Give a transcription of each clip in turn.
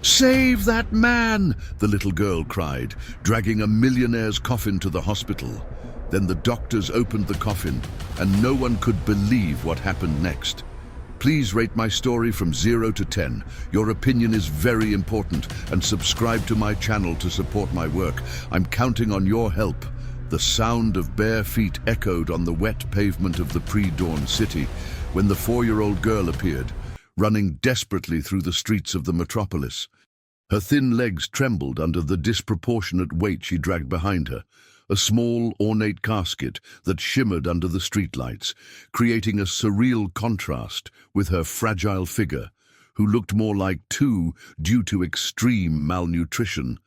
"Save that man!" the little girl cried, dragging a millionaire's coffin to the hospital. Then the doctors opened the coffin, and no one could believe what happened next. Please rate my story from 0 to 10. Your opinion is very important, and subscribe to my channel to support my work. I'm counting on your help. The sound of bare feet echoed on the wet pavement of the pre-dawn city when the 4-year-old girl appeared, running desperately through the streets of the metropolis. Her thin legs trembled under the disproportionate weight she dragged behind her, a small, ornate casket that shimmered under the streetlights, creating a surreal contrast with her fragile figure, who looked more like two due to extreme malnutrition.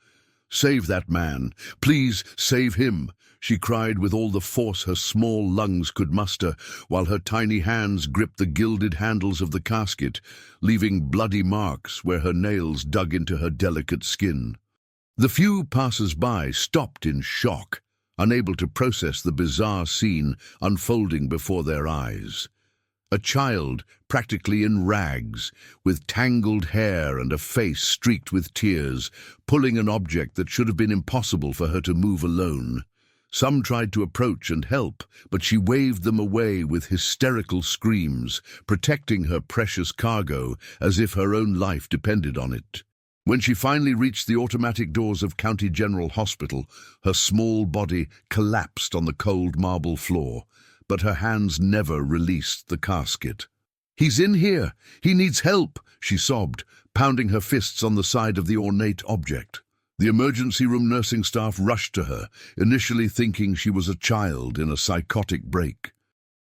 "Save that man! Please save him!" she cried with all the force her small lungs could muster, while her tiny hands gripped the gilded handles of the casket, leaving bloody marks where her nails dug into her delicate skin. The few passers-by stopped in shock, unable to process the bizarre scene unfolding before their eyes. A child, practically in rags, with tangled hair and a face streaked with tears, pulling an object that should have been impossible for her to move alone. Some tried to approach and help, but she waved them away with hysterical screams, protecting her precious cargo as if her own life depended on it. When she finally reached the automatic doors of County General Hospital, her small body collapsed on the cold marble floor, but her hands never released the casket. "He's in here! He needs help!" she sobbed, pounding her fists on the side of the ornate object. The emergency room nursing staff rushed to her, initially thinking she was a child in a psychotic break.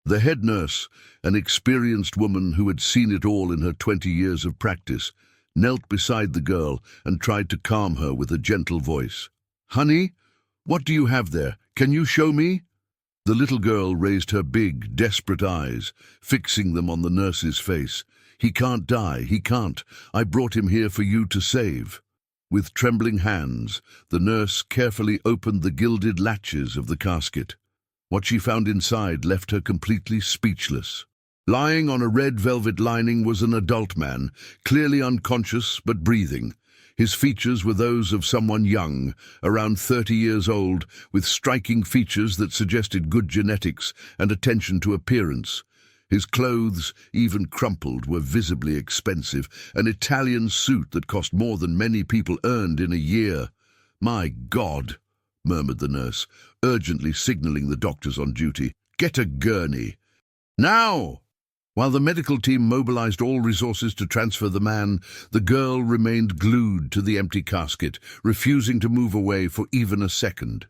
The head nurse, an experienced woman who had seen it all in her 20 years of practice, knelt beside the girl and tried to calm her with a gentle voice. "Honey, what do you have there? Can you show me?" The little girl raised her big, desperate eyes, fixing them on the nurse's face. "He can't die, he can't. I brought him here for you to save." With trembling hands, the nurse carefully opened the gilded latches of the casket. What she found inside left her completely speechless. Lying on a red velvet lining was an adult man, clearly unconscious but breathing. His features were those of someone young, around 30 years old, with striking features that suggested good genetics and attention to appearance. His clothes, even crumpled, were visibly expensive, an Italian suit that cost more than many people earned in a year. "My God," murmured the nurse, urgently signaling the doctors on duty. "Get a gurney. Now!" While the medical team mobilized all resources to transfer the man, the girl remained glued to the empty casket, refusing to move away for even a second.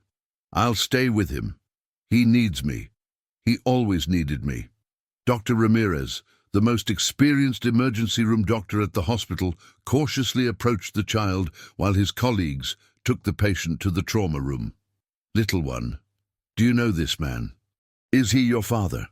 "I'll stay with him. He needs me. He always needed me." Dr. Ramirez, the most experienced emergency room doctor at the hospital, cautiously approached the child while his colleagues took the patient to the trauma room. "Little one, do you know this man? Is he your father?"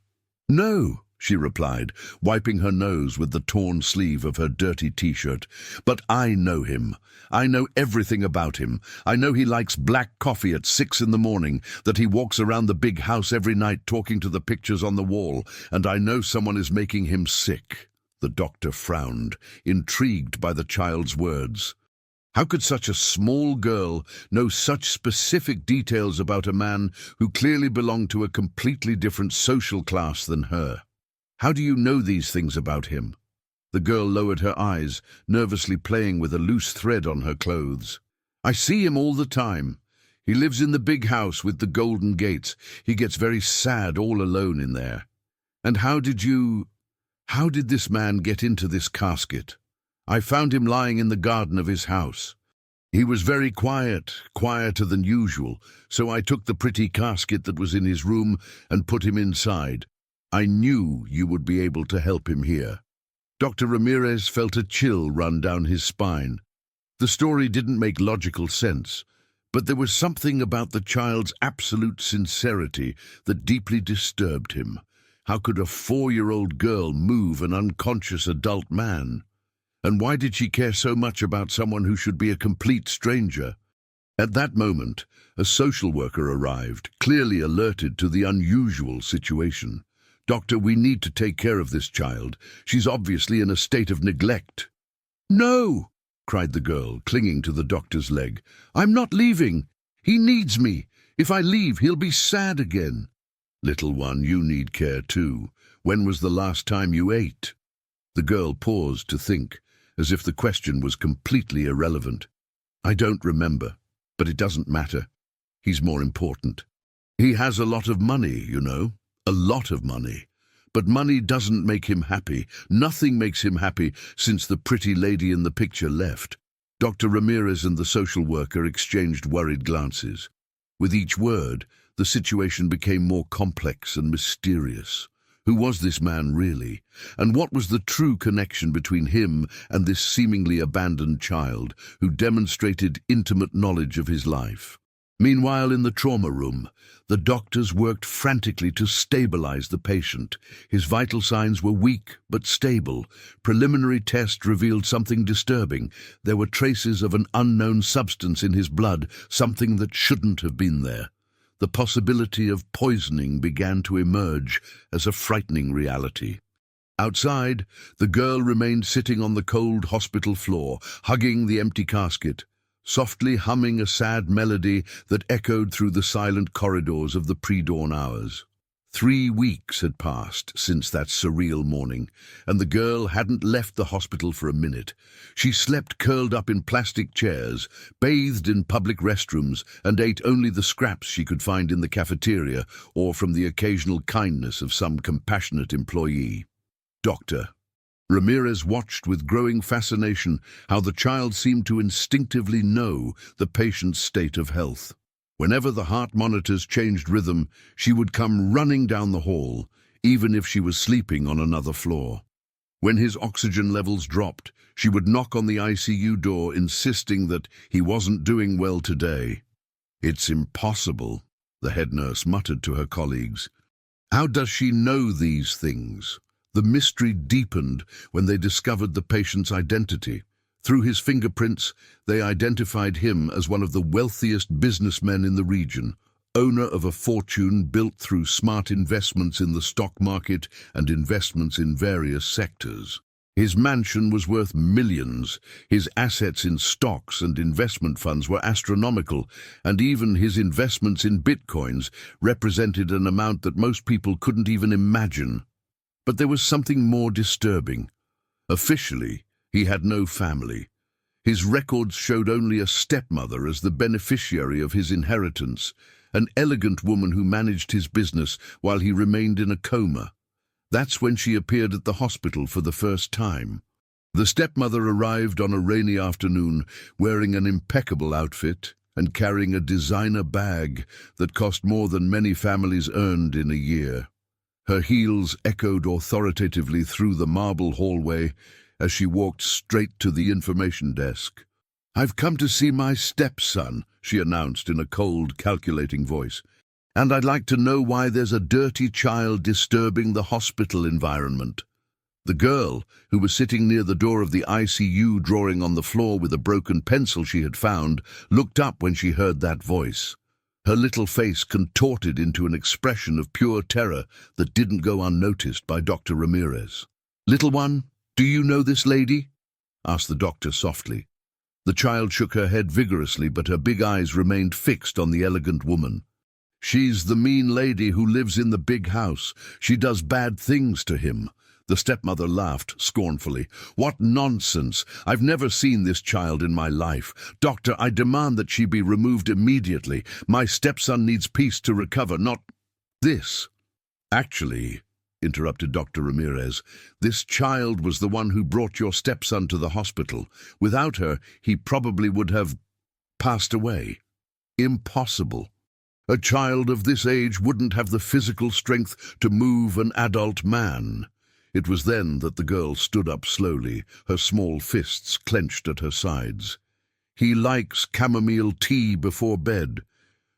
"No," she replied, wiping her nose with the torn sleeve of her dirty t-shirt. "But I know him. I know everything about him. I know he likes black coffee at 6 in the morning, that he walks around the big house every night talking to the pictures on the wall, and I know someone is making him sick." The doctor frowned, intrigued by the child's words. How could such a small girl know such specific details about a man who clearly belonged to a completely different social class than her? "How do you know these things about him?" The girl lowered her eyes, nervously playing with a loose thread on her clothes. "I see him all the time. He lives in the big house with the golden gates. He gets very sad all alone in there." "And how did this man get into this casket?" "I found him lying in the garden of his house. He was very quiet, quieter than usual, so I took the pretty casket that was in his room and put him inside. I knew you would be able to help him here." Dr. Ramirez felt a chill run down his spine. The story didn't make logical sense, but there was something about the child's absolute sincerity that deeply disturbed him. How could a 4-year-old girl move an unconscious adult man? And why did she care so much about someone who should be a complete stranger? At that moment, a social worker arrived, clearly alerted to the unusual situation. "Doctor, we need to take care of this child. She's obviously in a state of neglect." "No!" cried the girl, clinging to the doctor's leg. "I'm not leaving. He needs me. If I leave, he'll be sad again." "Little one, you need care too. When was the last time you ate?" The girl paused to think, as if the question was completely irrelevant. "I don't remember, but it doesn't matter. He's more important. He has a lot of money, you know. A lot of money. But money doesn't make him happy. Nothing makes him happy since the pretty lady in the picture left." Dr. Ramirez and the social worker exchanged worried glances. With each word, the situation became more complex and mysterious. Who was this man really? And what was the true connection between him and this seemingly abandoned child who demonstrated intimate knowledge of his life? Meanwhile, in the trauma room, the doctors worked frantically to stabilize the patient. His vital signs were weak but stable. Preliminary tests revealed something disturbing. There were traces of an unknown substance in his blood, something that shouldn't have been there. The possibility of poisoning began to emerge as a frightening reality. Outside, the girl remained sitting on the cold hospital floor, hugging the empty casket, softly humming a sad melody that echoed through the silent corridors of the pre-dawn hours. 3 weeks had passed since that surreal morning, and the girl hadn't left the hospital for a minute. She slept curled up in plastic chairs, bathed in public restrooms, and ate only the scraps she could find in the cafeteria or from the occasional kindness of some compassionate employee. Dr. Ramirez watched with growing fascination how the child seemed to instinctively know the patient's state of health. Whenever the heart monitors changed rhythm, she would come running down the hall, even if she was sleeping on another floor. When his oxygen levels dropped, she would knock on the ICU door, insisting that he wasn't doing well today. "It's impossible," the head nurse muttered to her colleagues. How does she know these things? The mystery deepened when they discovered the patient's identity. Through his fingerprints, they identified him as one of the wealthiest businessmen in the region, owner of a fortune built through smart investments in the stock market and investments in various sectors. His mansion was worth millions, his assets in stocks and investment funds were astronomical, and even his investments in bitcoins represented an amount that most people couldn't even imagine. But there was something more disturbing. Officially, he had no family. His records showed only a stepmother as the beneficiary of his inheritance, an elegant woman who managed his business while he remained in a coma. That's when she appeared at the hospital for the first time. The stepmother arrived on a rainy afternoon, wearing an impeccable outfit and carrying a designer bag that cost more than many families earned in a year. Her heels echoed authoritatively through the marble hallway as she walked straight to the information desk. "I've come to see my stepson," she announced in a cold, calculating voice. "And I'd like to know why there's a dirty child disturbing the hospital environment." The girl, who was sitting near the door of the ICU drawing on the floor with a broken pencil she had found, looked up when she heard that voice. Her little face contorted into an expression of pure terror that didn't go unnoticed by Dr. Ramirez. "Little one, do you know this lady?" asked the doctor softly. The child shook her head vigorously, but her big eyes remained fixed on the elegant woman. "She's the mean lady who lives in the big house. She does bad things to him." The stepmother laughed scornfully. "What nonsense! I've never seen this child in my life. Doctor, I demand that she be removed immediately. My stepson needs peace to recover, not this." "Actually," interrupted Dr. Ramirez, "this child was the one who brought your stepson to the hospital. Without her, he probably would have passed away." "Impossible. A child of this age wouldn't have the physical strength to move an adult man." It was then that the girl stood up slowly, her small fists clenched at her sides. "He likes chamomile tea before bed.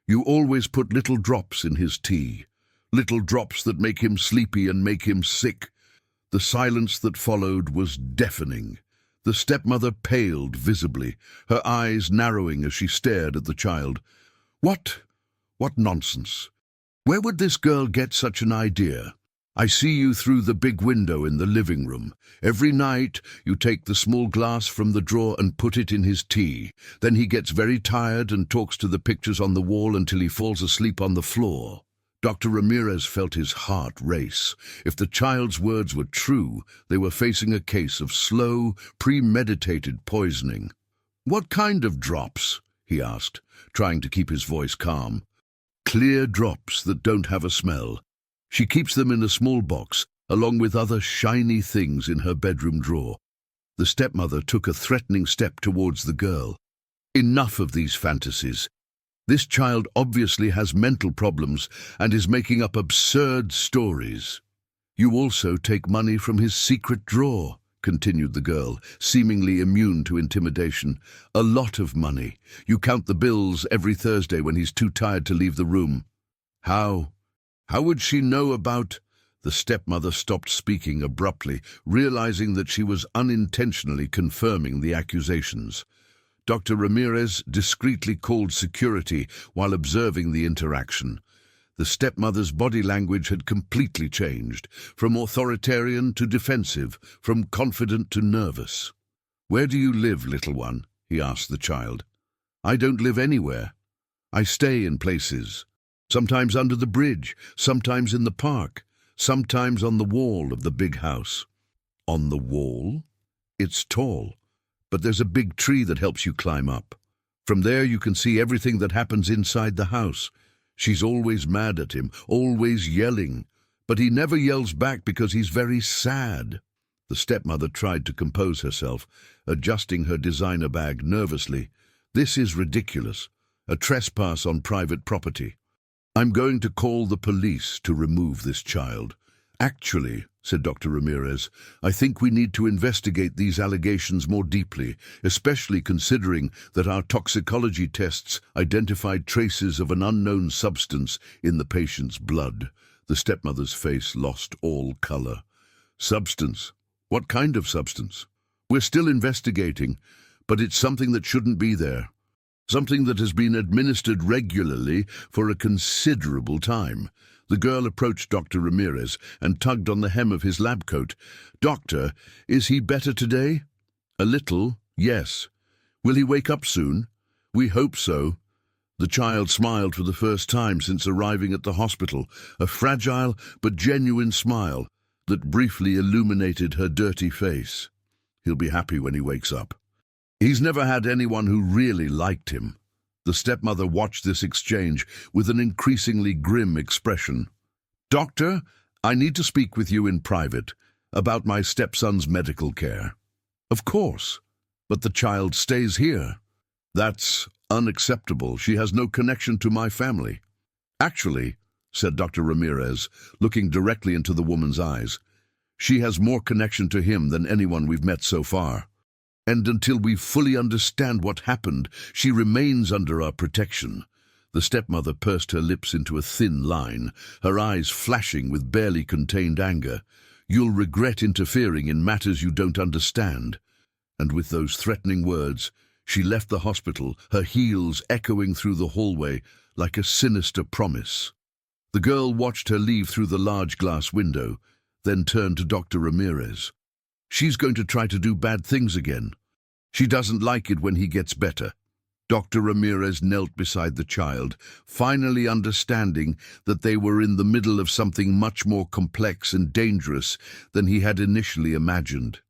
You always put little drops in his tea, little drops that make him sleepy and make him sick." The silence that followed was deafening. The stepmother paled visibly, her eyes narrowing as she stared at the child. What nonsense! Where would this girl get such an idea? I see you through the big window in the living room. Every night you take the small glass from the drawer and put it in his tea. Then he gets very tired and talks to the pictures on the wall until he falls asleep on the floor. Dr. Ramirez felt his heart race. If the child's words were true, they were facing a case of slow, premeditated poisoning. "What kind of drops?" he asked, trying to keep his voice calm. "Clear drops that don't have a smell. She keeps them in a small box, along with other shiny things in her bedroom drawer." The stepmother took a threatening step towards the girl. "Enough of these fantasies. This child obviously has mental problems and is making up absurd stories." "You also take money from his secret drawer," continued the girl, seemingly immune to intimidation. "A lot of money. You count the bills every Thursday when he's too tired to leave the room." How would she know about—" The stepmother stopped speaking abruptly, realizing that she was unintentionally confirming the accusations. Dr. Ramirez discreetly called security while observing the interaction. The stepmother's body language had completely changed, from authoritarian to defensive, from confident to nervous. "Where do you live, little one?" he asked the child. "I don't live anywhere. I stay in places. Sometimes under the bridge, sometimes in the park, sometimes on the wall of the big house." "On the wall? It's tall, but there's a big tree that helps you climb up. From there you can see everything that happens inside the house. She's always mad at him, always yelling, but he never yells back because he's very sad." The stepmother tried to compose herself, adjusting her designer bag nervously. "This is ridiculous. A trespass on private property. I'm going to call the police to remove this child." "Actually," said Dr. Ramirez, "I think we need to investigate these allegations more deeply, especially considering that our toxicology tests identified traces of an unknown substance in the patient's blood." The stepmother's face lost all color. "Substance? What kind of substance?" "We're still investigating, but it's something that shouldn't be there. Something that has been administered regularly for a considerable time." The girl approached Dr. Ramirez and tugged on the hem of his lab coat. "Doctor, is he better today?" "A little, yes. Will he wake up soon?" "We hope so." The child smiled for the first time since arriving at the hospital, a fragile but genuine smile that briefly illuminated her dirty face. "He'll be happy when he wakes up. He's never had anyone who really liked him." The stepmother watched this exchange with an increasingly grim expression. "Doctor, I need to speak with you in private about my stepson's medical care." "Of course, but the child stays here." "That's unacceptable. She has no connection to my family." "Actually," said Dr. Ramirez, looking directly into the woman's eyes, "she has more connection to him than anyone we've met so far. And until we fully understand what happened, she remains under our protection." The stepmother pursed her lips into a thin line, her eyes flashing with barely contained anger. "You'll regret interfering in matters you don't understand." And with those threatening words, she left the hospital, her heels echoing through the hallway like a sinister promise. The girl watched her leave through the large glass window, then turned to Dr. Ramirez. "She's going to try to do bad things again. She doesn't like it when he gets better." Dr. Ramirez knelt beside the child, finally understanding that they were in the middle of something much more complex and dangerous than he had initially imagined.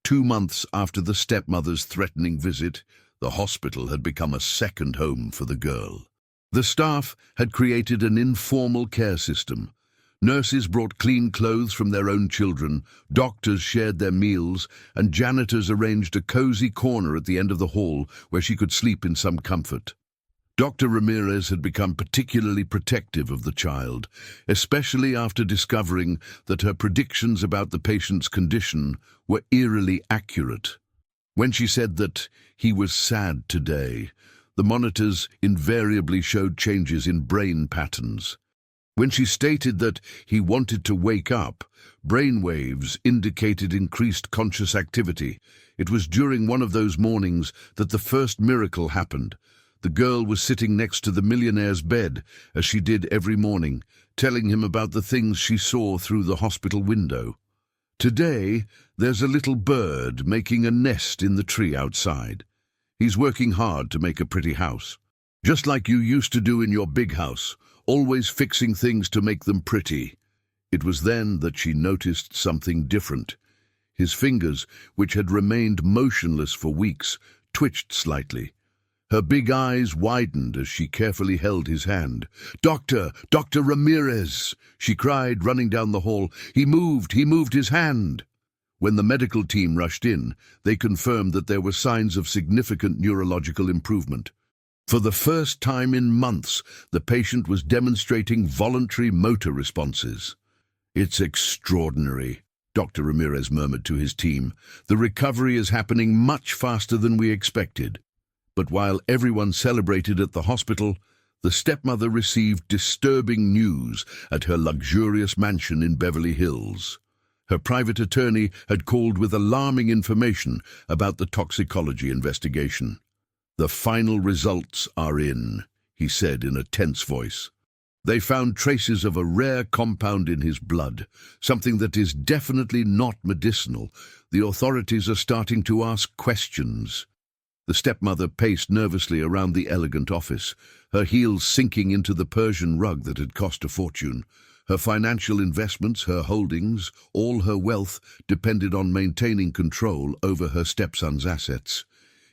2 months after the stepmother's threatening visit, the hospital had become a second home for the girl. The staff had created an informal care system. Nurses brought clean clothes from their own children, doctors shared their meals, and janitors arranged a cozy corner at the end of the hall where she could sleep in some comfort. Dr. Ramirez had become particularly protective of the child, especially after discovering that her predictions about the patient's condition were eerily accurate. When she said that he was sad today, the monitors invariably showed changes in brain patterns. When she stated that he wanted to wake up, brainwaves indicated increased conscious activity. It was during one of those mornings that the first miracle happened. The girl was sitting next to the millionaire's bed, as she did every morning, telling him about the things she saw through the hospital window. "Today, there's a little bird making a nest in the tree outside. He's working hard to make a pretty house. Just like you used to do in your big house, always fixing things to make them pretty." It was then that she noticed something different. His fingers, which had remained motionless for weeks, twitched slightly. Her big eyes widened as she carefully held his hand. Dr. Ramirez!" she cried, running down the hall. He moved his hand." When the medical team rushed in, they confirmed that there were signs of significant neurological improvement. For the first time in months, the patient was demonstrating voluntary motor responses. "It's extraordinary," Dr. Ramirez murmured to his team. "The recovery is happening much faster than we expected." But while everyone celebrated at the hospital, the stepmother received disturbing news at her luxurious mansion in Beverly Hills. Her private attorney had called with alarming information about the toxicology investigation. "The final results are in," he said in a tense voice. "They found traces of a rare compound in his blood, something that is definitely not medicinal. The authorities are starting to ask questions." The stepmother paced nervously around the elegant office, her heels sinking into the Persian rug that had cost a fortune. Her financial investments, her holdings, all her wealth depended on maintaining control over her stepson's assets.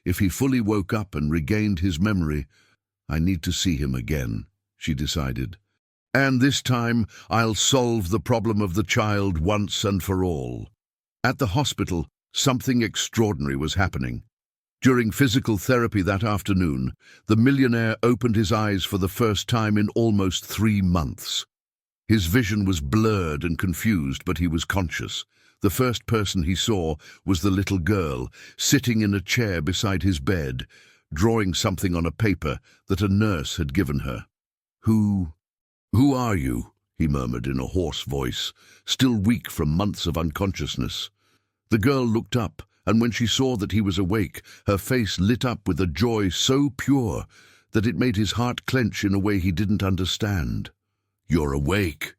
If he fully woke up and regained his memory, "I need to see him again," she decided. "And this time I'll solve the problem of the child once and for all." At the hospital, something extraordinary was happening. During physical therapy that afternoon, the millionaire opened his eyes for the first time in almost 3 months. His vision was blurred and confused, but he was conscious. The first person he saw was the little girl, sitting in a chair beside his bed, drawing something on a paper that a nurse had given her. Who are you?" he murmured in a hoarse voice, still weak from months of unconsciousness. The girl looked up, and when she saw that he was awake, her face lit up with a joy so pure that it made his heart clench in a way he didn't understand. "You're awake.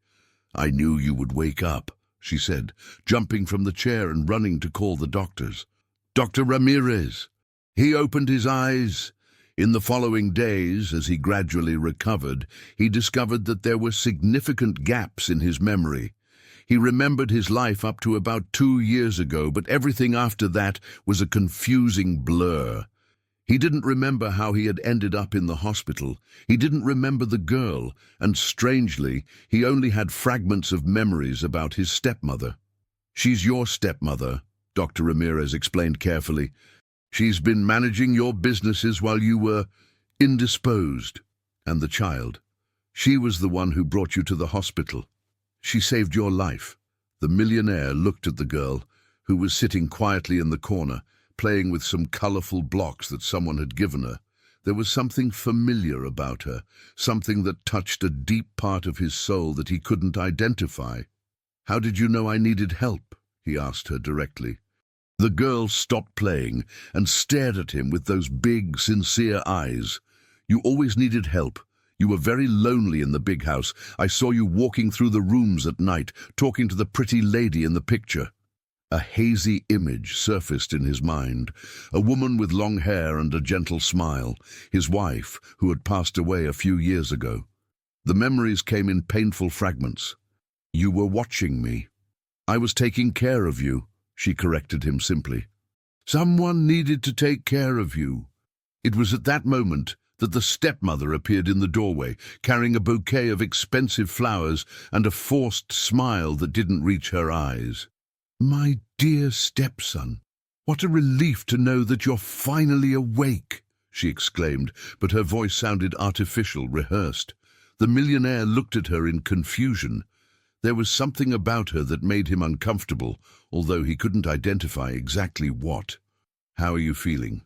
I knew you would wake up," she said, jumping from the chair and running to call the doctors. "Dr. Ramirez!" He opened his eyes. In the following days, as he gradually recovered, he discovered that there were significant gaps in his memory. He remembered his life up to about 2 years ago, but everything after that was a confusing blur. He didn't remember how he had ended up in the hospital. He didn't remember the girl, and strangely, he only had fragments of memories about his stepmother. "She's your stepmother," Dr. Ramirez explained carefully. "She's been managing your businesses while you were indisposed. And the child. She was the one who brought you to the hospital. She saved your life." The millionaire looked at the girl, who was sitting quietly in the corner, playing with some colorful blocks that someone had given her. There was something familiar about her, something that touched a deep part of his soul that he couldn't identify. "How did you know I needed help?" he asked her directly. The girl stopped playing and stared at him with those big, sincere eyes. "You always needed help. You were very lonely in the big house. I saw you walking through the rooms at night, talking to the pretty lady in the picture." A hazy image surfaced in his mind, a woman with long hair and a gentle smile, his wife, who had passed away a few years ago. The memories came in painful fragments. "You were watching me. I was taking care of you," she corrected him simply. "Someone needed to take care of you." It was at that moment that the stepmother appeared in the doorway, carrying a bouquet of expensive flowers and a forced smile that didn't reach her eyes. "My dear stepson, what a relief to know that you're finally awake," she exclaimed, but her voice sounded artificial, rehearsed. The millionaire looked at her in confusion. There was something about her that made him uncomfortable, although he couldn't identify exactly what. "How are you feeling?"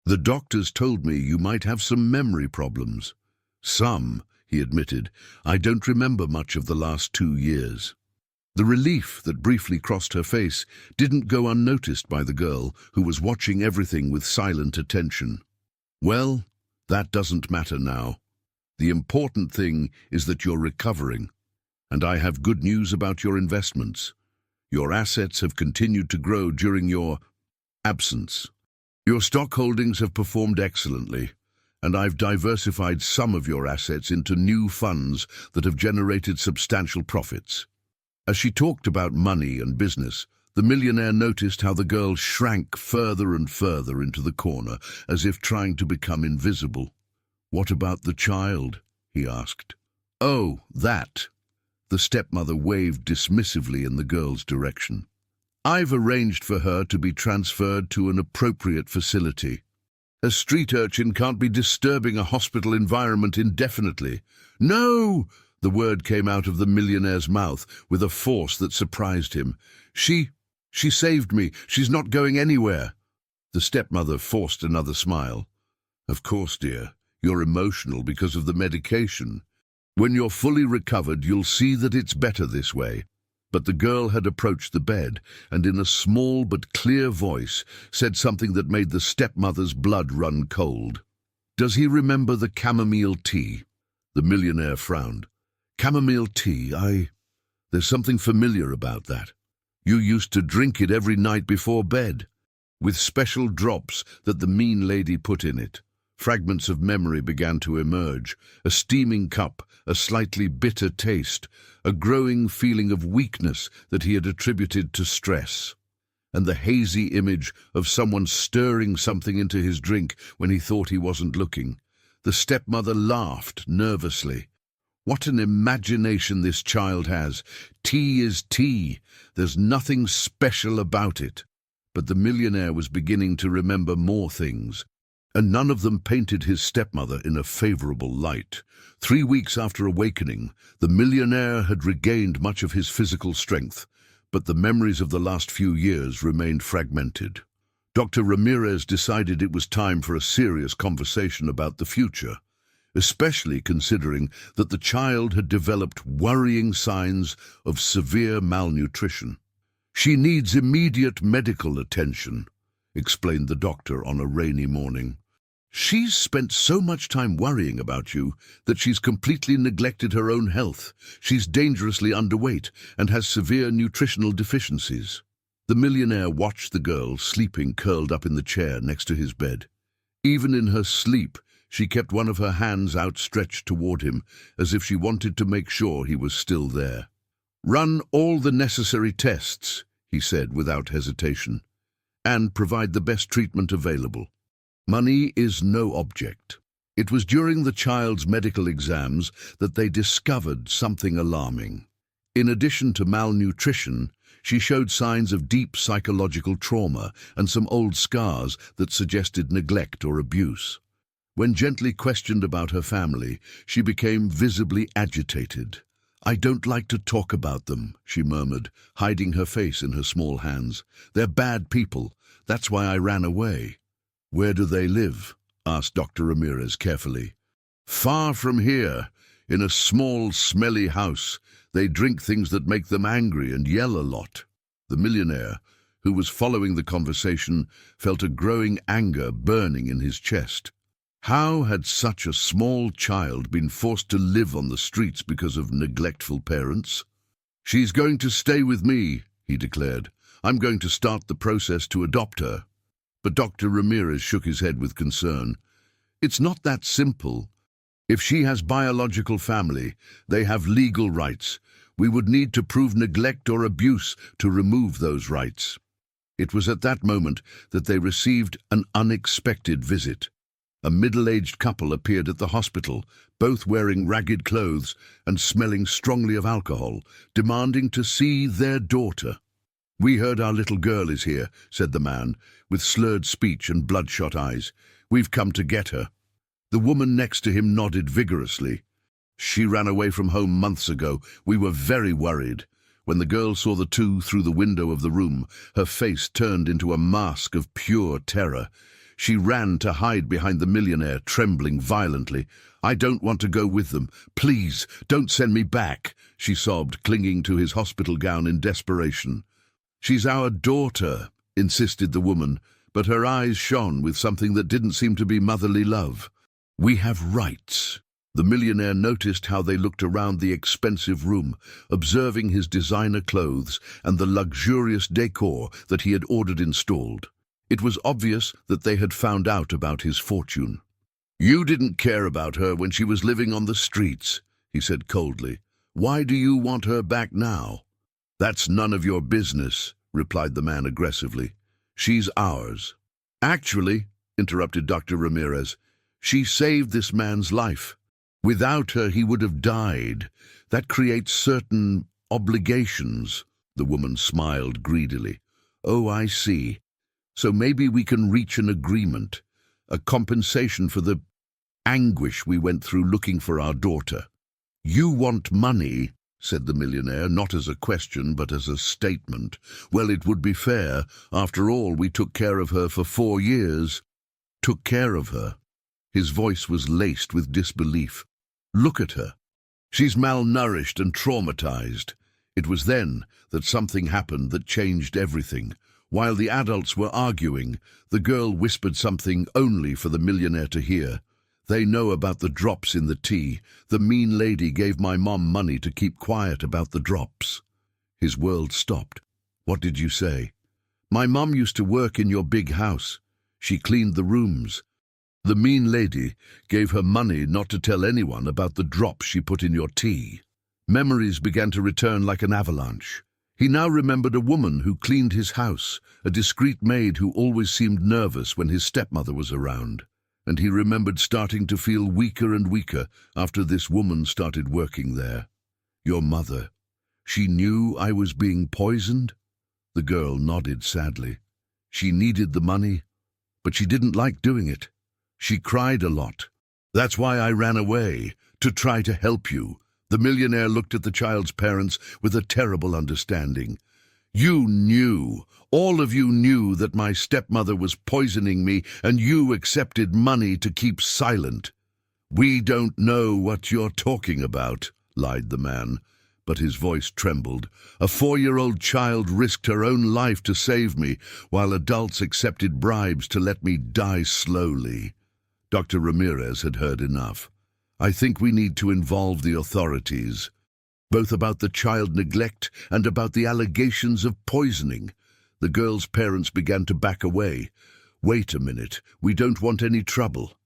"The doctors told me you might have some memory problems." "Some," he admitted. "I don't remember much of the last 2 years." The relief that briefly crossed her face didn't go unnoticed by the girl, who was watching everything with silent attention. "Well, That doesn't matter now. The important thing is that you're recovering. And I have good news about your investments. Your assets have continued to grow during your absence. Your stock holdings have performed excellently, and I've diversified some of your assets into new funds that have generated substantial profits. As she talked about money and business, the millionaire noticed how the girl shrank further and further into the corner, as if trying to become invisible. "What about the child?" he asked. "Oh, that." The stepmother waved dismissively in the girl's direction. "I've arranged for her to be transferred to an appropriate facility. A street urchin can't be disturbing a hospital environment indefinitely." "No!" The word came out of the millionaire's mouth with a force that surprised him. She saved me. She's not going anywhere." The stepmother forced another smile. "Of course, dear. You're emotional because of the medication. When you're fully recovered, you'll see that it's better this way." But the girl had approached the bed and in a small but clear voice said something that made the stepmother's blood run cold. "Does he remember the chamomile tea?" The millionaire frowned. "Chamomile tea? There's something familiar about that. You used to drink it every night before bed, with special drops that the mean lady put in it." Fragments of memory began to emerge, a steaming cup, a slightly bitter taste, a growing feeling of weakness that he had attributed to stress, and the hazy image of someone stirring something into his drink when he thought he wasn't looking. The stepmother laughed nervously. "What an imagination this child has. Tea is tea. There's nothing special about it." But the millionaire was beginning to remember more things, and none of them painted his stepmother in a favorable light. 3 weeks after awakening, the millionaire had regained much of his physical strength, but the memories of the last few years remained fragmented. Dr. Ramirez decided it was time for a serious conversation about the future, especially considering that the child had developed worrying signs of severe malnutrition. "She needs immediate medical attention," explained the doctor on a rainy morning. "She's spent so much time worrying about you that she's completely neglected her own health. She's dangerously underweight and has severe nutritional deficiencies." The millionaire watched the girl sleeping curled up in the chair next to his bed. Even in her sleep, she kept one of her hands outstretched toward him, as if she wanted to make sure he was still there. "Run all the necessary tests," he said without hesitation, "and provide the best treatment available. Money is no object." It was during the child's medical exams that they discovered something alarming. In addition to malnutrition, she showed signs of deep psychological trauma and some old scars that suggested neglect or abuse. When gently questioned about her family, she became visibly agitated. "I don't like to talk about them," she murmured, hiding her face in her small hands. "They're bad people. That's why I ran away." "Where do they live?" asked Dr. Ramirez carefully. "Far from here, in a small, smelly house. They drink things that make them angry and yell a lot." The millionaire, who was following the conversation, felt a growing anger burning in his chest. How had such a small child been forced to live on the streets because of neglectful parents? "She's going to stay with me," he declared. "I'm going to start the process to adopt her." But Dr. Ramirez shook his head with concern. "It's not that simple. If she has biological family, they have legal rights. We would need to prove neglect or abuse to remove those rights." It was at that moment that they received an unexpected visit. A middle-aged couple appeared at the hospital, both wearing ragged clothes and smelling strongly of alcohol, demanding to see their daughter. "We heard our little girl is here," said the man, with slurred speech and bloodshot eyes. "We've come to get her." The woman next to him nodded vigorously. "She ran away from home months ago. We were very worried." When the girl saw the two through the window of the room, her face turned into a mask of pure terror. She ran to hide behind the millionaire, trembling violently. "I don't want to go with them. Please, don't send me back," she sobbed, clinging to his hospital gown in desperation. "She's our daughter," insisted the woman, but her eyes shone with something that didn't seem to be motherly love. We have rights. The millionaire noticed how they looked around the expensive room, observing his designer clothes and the luxurious decor that he had ordered installed. It was obvious that they had found out about his fortune. "You didn't care about her when she was living on the streets," he said coldly. "Why do you want her back now?" "That's none of your business," replied the man aggressively. "She's ours." "Actually," interrupted Dr. Ramirez, "she saved this man's life. Without her, he would have died. That creates certain obligations." The woman smiled greedily. "Oh, I see. So maybe we can reach an agreement, a compensation for the anguish we went through looking for our daughter." "You want money," said the millionaire, not as a question but as a statement. "Well, it would be fair. After all, we took care of her for 4 years. Took care of her." His voice was laced with disbelief. "Look at her. She's malnourished and traumatized." It was then that something happened that changed everything. While the adults were arguing, the girl whispered something only for the millionaire to hear. "They know about the drops in the tea. The mean lady gave my mom money to keep quiet about the drops." His world stopped. "What did you say?" "My mom used to work in your big house. She cleaned the rooms. The mean lady gave her money not to tell anyone about the drops she put in your tea." Memories began to return like an avalanche. He now remembered a woman who cleaned his house, a discreet maid who always seemed nervous when his stepmother was around. And he remembered starting to feel weaker and weaker after this woman started working there. "Your mother, she knew I was being poisoned?" The girl nodded sadly. "She needed the money, but she didn't like doing it. She cried a lot. That's why I ran away, to try to help you." The millionaire looked at the child's parents with a terrible understanding. "You knew, all of you knew that my stepmother was poisoning me, and you accepted money to keep silent." "We don't know what you're talking about," lied the man, but his voice trembled. "A 4-year-old child risked her own life to save me, while adults accepted bribes to let me die slowly." Dr. Ramirez had heard enough. "I think we need to involve the authorities, both about the child neglect and about the allegations of poisoning." The girl's parents began to back away. "Wait a minute, we don't want any trouble."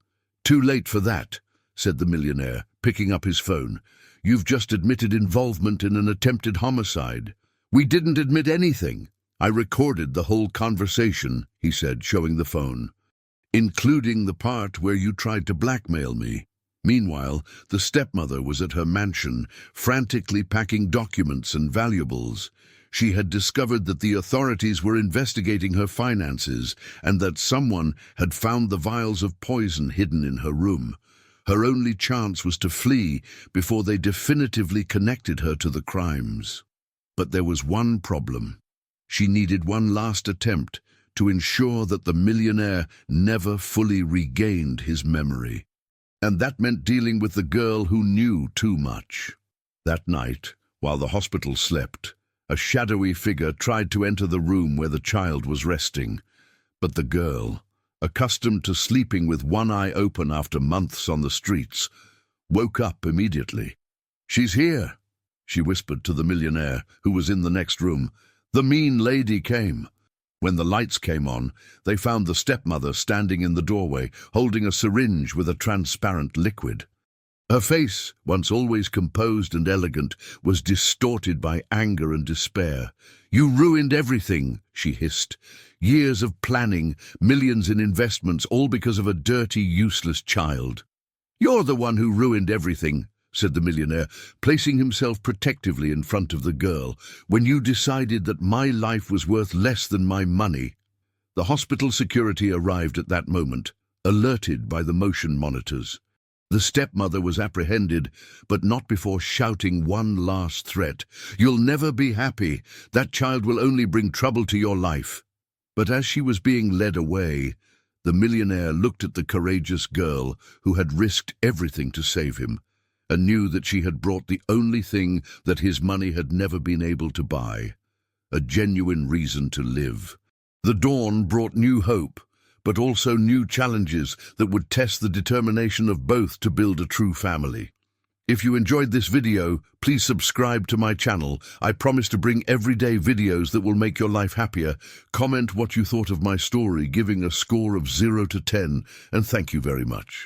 "Too late for that," said the millionaire, picking up his phone. "You've just admitted involvement in an attempted homicide." "We didn't admit anything." "I recorded the whole conversation," he said, showing the phone, "including the part where you tried to blackmail me." Meanwhile, the stepmother was at her mansion, frantically packing documents and valuables. She had discovered that the authorities were investigating her finances and that someone had found the vials of poison hidden in her room. Her only chance was to flee before they definitively connected her to the crimes. But there was one problem. She needed one last attempt to ensure that the millionaire never fully regained his memory. And that meant dealing with the girl who knew too much. That night, while the hospital slept, a shadowy figure tried to enter the room where the child was resting. But the girl, accustomed to sleeping with one eye open after months on the streets, woke up immediately. "She's here," she whispered to the millionaire, who was in the next room. "The mean lady came." When the lights came on, they found the stepmother standing in the doorway, holding a syringe with a transparent liquid. Her face, once always composed and elegant, was distorted by anger and despair. "You ruined everything," she hissed. "Years of planning, millions in investments, all because of a dirty, useless child." "You're the one who ruined everything," said the millionaire, placing himself protectively in front of the girl, "when you decided that my life was worth less than my money." The hospital security arrived at that moment, alerted by the motion monitors. The stepmother was apprehended, but not before shouting one last threat. "You'll never be happy. That child will only bring trouble to your life." But as she was being led away, the millionaire looked at the courageous girl who had risked everything to save him, and knew that she had brought the only thing that his money had never been able to buy, a genuine reason to live. The dawn brought new hope, but also new challenges that would test the determination of both to build a true family. If you enjoyed this video, please subscribe to my channel. I promise to bring everyday videos that will make your life happier. Comment what you thought of my story, giving a score of 0 to 10, and thank you very much.